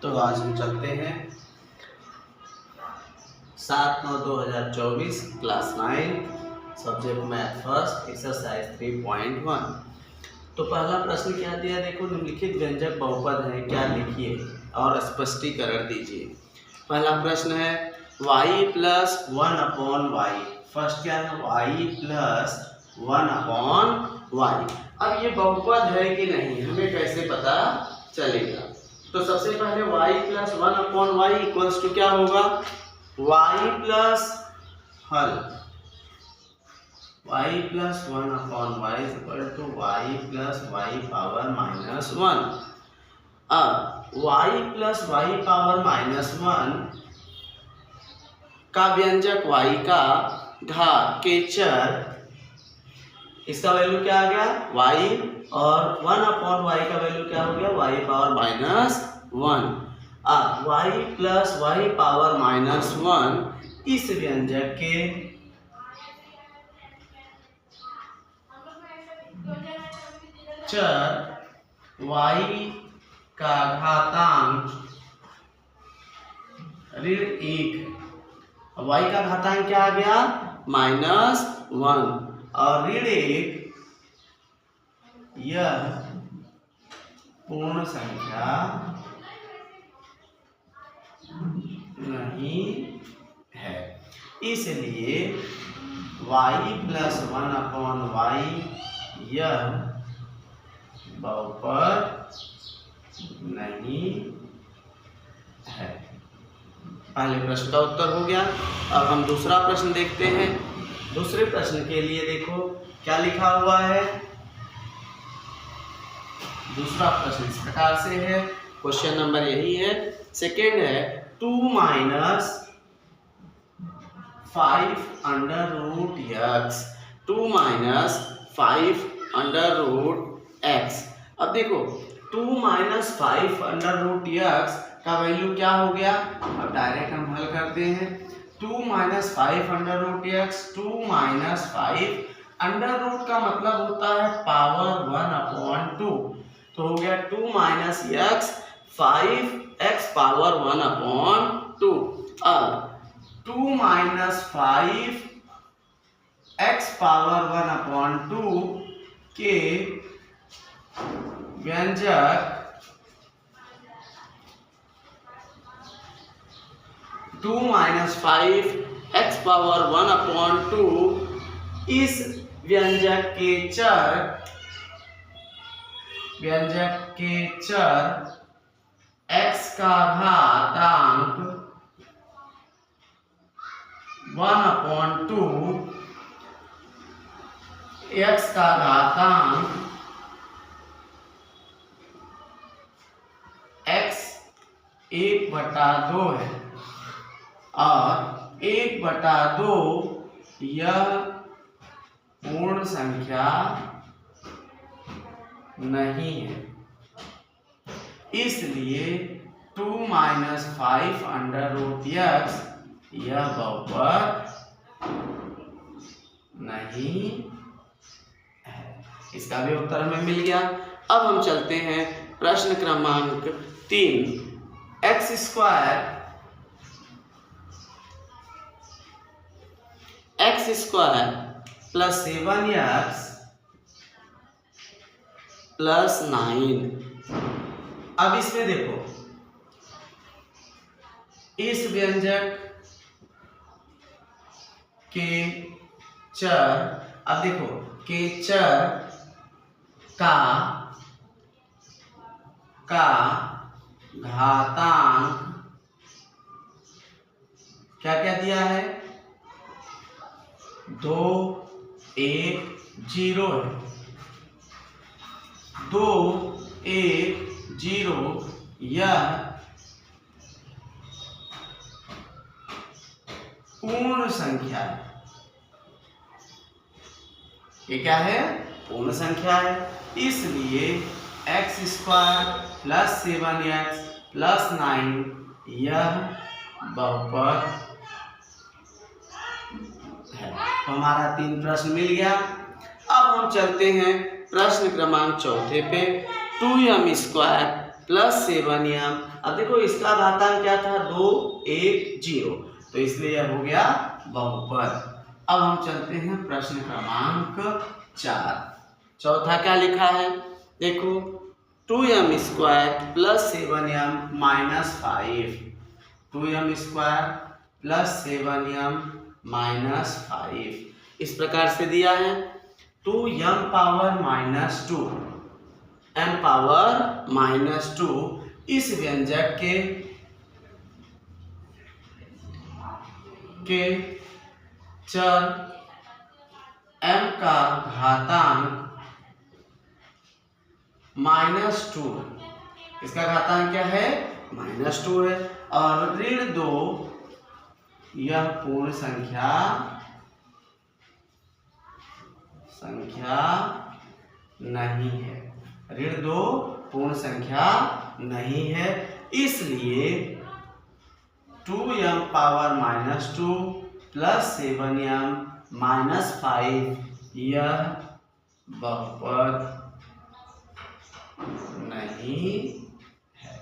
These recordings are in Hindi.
तो आज हम चलते हैं 7/9/2024 class 9 subject math first exercise 3.1। तो पहला प्रश्न क्या दिया, देखो निम्नलिखित व्यंजक बहुपद हैं, क्या लिखिए और स्पष्टीकरण दीजिए। पहला प्रश्न है y प्लस 1/y। फर्स्ट क्या है, y प्लस 1/y। अब ये बहुपद है कि नहीं हमें कैसे पता चलेगा। तो सबसे पहले y plus 1/y equals to क्या होगा, y प्लस हल y plus 1/y equal to y plus y power minus 1। अब y plus y power minus 1 का व्यंजक y का घात के चर, इसका वैल्यू क्या आ गया y, और 1/y का वैल्यू क्या हो गया y पावर माइनस 1। अब y plus y power minus 1 इस व्यंजक के चर y का घातांक ऋण 1, y का घातांक क्या आ गया -1, और ऋण 1 यह पूर्ण संख्या नहीं है, इसलिए y प्लस 1/y यह बहुपद नहीं है। पहले प्रश्न का उत्तर हो गया। अब हम दूसरा प्रश्न देखते हैं। दूसरे प्रश्न के लिए देखो क्या लिखा हुआ है। दूसरा प्रश्न इस प्रकार से है, क्वेश्चन नंबर यही है, सेकेंड है 2 माइनस 5√x, 2 माइनस 5√x। अब देखो 2 माइनस 5√x का वैल्यू क्या हो गया, अब डायरेक्ट हम हल करते हैं। 2 minus 5√x, 2 minus 5 under root का मतलब होता है पावर 1/2, तो हो गया 2 माइनस x 5x पावर 1/2। अब 2 माइनस 5x पावर 1/2 के व्यंजक 2 माइनस 5x पावर 1/2 इस व्यंजक के चर x का घातांक 1/2, x का घातांक x 1/2 है, और 1/2 यह पूर्ण संख्या नहीं है, इसलिए 2 माइनस 5√x यह बहुपद नहीं है। इसका भी उत्तर हमें मिल गया। अब हम चलते हैं प्रश्न क्रमांक 3, x² प्लस 7x प्लस 9। अब इसमें देखो इस व्यंजक के चर, अब देखो के चर का घातांक क्या क्या दिया है, 2 1 0 है, 2 1 0 यह पूर्ण संख्या है। ये क्या है, पूर्ण संख्या है, इसलिए x² प्लस 7x प्लस 9 यह बहुपद है। तो हमारा 3 प्रश्न मिल गया। अब हम चलते हैं प्रश्न क्रमांक 4 पे। 2m² plus 7m। अब देखो इसका घातांक क्या था 2 1 0, तो इसलिए यह हो गया बहुपद। अब हम चलते हैं प्रश्न क्रमांक 4। चौथा क्या लिखा है देखो 2m square plus 7m minus 5, 2m square plus 7m minus 5 इस प्रकार से दिया है। 2m power minus 2, m power minus 2 इस व्यंजक के चर m का घातांक -2, इसका घातांक क्या है -2 है, और ऋण 2 यह पूर्ण संख्या नहीं है, ऋण 2 पूर्ण संख्या नहीं है, इसलिए 2m power -2 plus 7m minus 5 यह बहुपद नहीं है।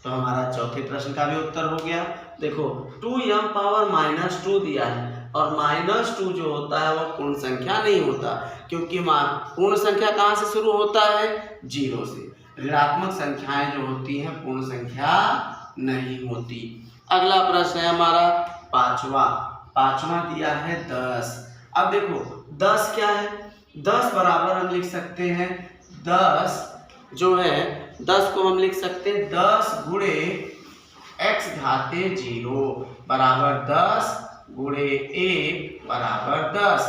तो हमारा चौथे प्रश्न का भी उत्तर हो गया। देखो 2m पावर -2 दिया है और -2 जो होता है वह पूर्ण संख्या नहीं होता, क्योंकि पूर्ण संख्या कहाँ से शुरू होता है 0 से। ऋणात्मक संख्याएं जो होती हैं पूर्ण संख्या नहीं होती। अगला प्रश्न है हमारा पांचवा दिया है 10। अब देखो 10 क्या है, 10 बराबर हम लिख सकते हैं 10 जो है 10 को हम लिख सकते हैं 10 गुणे x घाते 0 बराबर 10 गुणे 1 बराबर 10।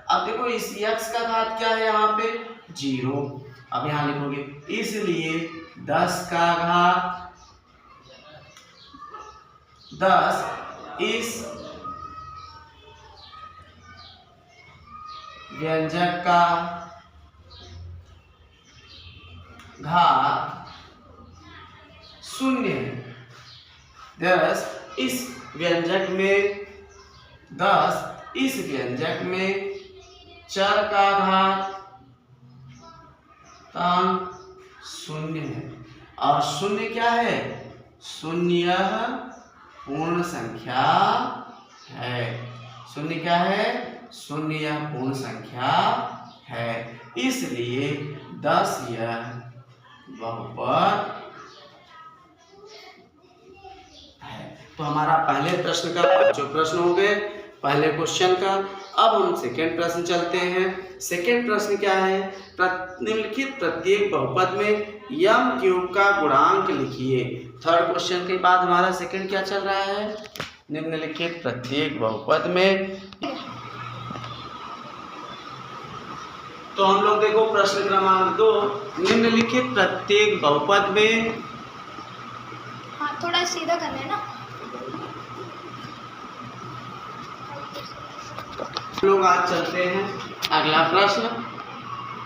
अब देखो इस x का घात क्या है यहाँ पे 0, अब यहाँ लिखोगे इसलिए 10 का घात 10 इस व्यंजक का घात 0 है। 10 इस व्यंजक में चर का घात 0 है, और 0 क्या है 0 पूर्ण संख्या है। 0 क्या है 0 पूर्ण संख्या है, इसलिए 10 यह बहुपद है। तो हमारा पहले प्रश्न का 5 प्रश्न हो गए पहले क्वेश्चन का। अब हम सेकेंड प्रश्न चलते हैं। सेकेंड प्रश्न क्या है, निम्नलिखित प्रत्येक बहुपद में m क्यूब का गुणांक लिखिए। थर्ड क्वेश्चन के बाद हमारा सेकेंड क्या चल रहा है, निम्नलिखित प्रत्येक बहुपद में। तो हम लोग देखो प्रश्न क्रमांक 2, निम्नलिखित प्रत्येक बहुपद में, हाँ थोड़ा सीधा करना है ना। लोग आज चलते हैं अगला प्रश्न।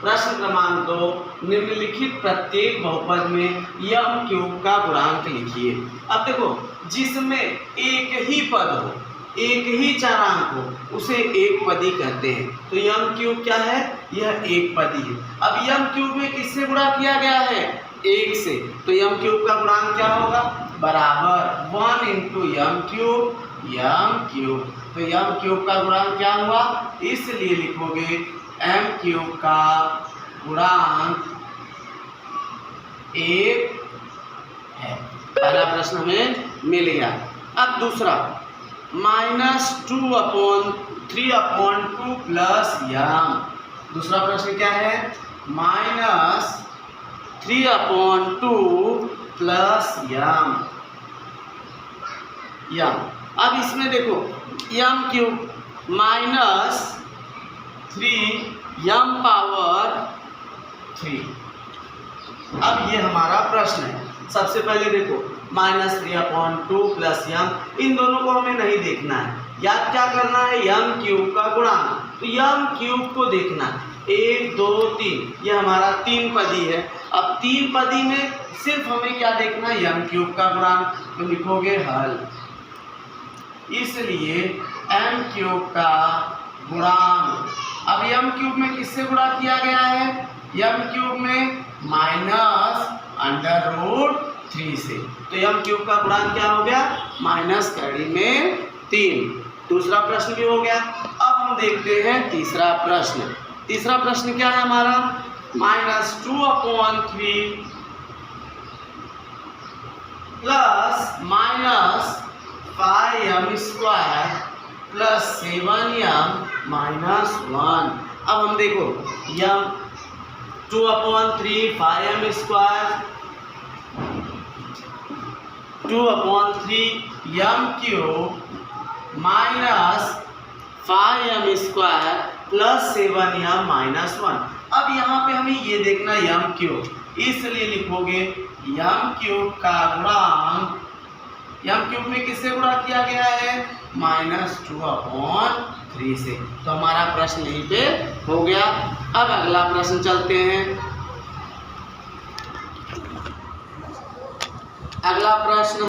प्रश्न क्रमांक 2, निम्नलिखित प्रत्येक बहुपद में m क्यूब का गुणांक लिखिए। अब देखो जिसमें एक ही पद हो, एक ही चरांक हो, उसे एक पदी कहते हैं। तो m क्यूब क्या है, यह एक पदी है। अब m क्यूब में किससे गुणा किया गया है 1 से, तो m क्यूब का गुणांक क्या होगा बराबर 1 इंटू m क्यूब। तो m क्यूब का गुणांक क्या हुआ, इसलिए लिखोगे m क्यूब का गुणांक 1 है। पहला प्रश्न हमें मिल गया। अब दूसरा -2/3/2 प्लस m। दूसरा प्रश्न क्या है -3/2 प्लस m। अब इसमें देखो m क्यूब -3m पावर 3। अब ये हमारा प्रश्न है। सबसे पहले देखो -3/2 प्लस m, इन दोनों को हमें नहीं देखना है, याद क्या करना है m क्यूब का गुणांक। तो m क्यूब को देखना 1 2 3, ये हमारा 3 पदी है। अब 3 पदी में सिर्फ हमें क्या देखना है m क्यूब का गुणांक, तो लिखोगे हल। इसलिए m क्यूब का गुणांक, अब m क्यूब में किससे गुणा किया गया है, m क्यूब में -√3 3 से। तो यम क्यूब का गुणांक क्या हो गया? माइनस कड़ी में 3। दूसरा प्रश्न भी हो गया। अब हम देखते हैं तीसरा प्रश्न। तीसरा प्रश्न क्या है हमारा? -2/3 प्लस -5m² प्लस 7m-1। अब हम देखो m 2/3 5m² 2/3 m cube minus 5m² plus 7m-1। अब यहाँ पे हमें ये देखना यम क्यूब, इसलिए लिखोगे यम क्यूब का गुणांक, यम क्यूब में किससे गुणा किया गया है? -2/3 से। तो हमारा प्रश्न यहीं पे हो गया। अब अगला प्रश्न चलते हैं। अगला प्रश्न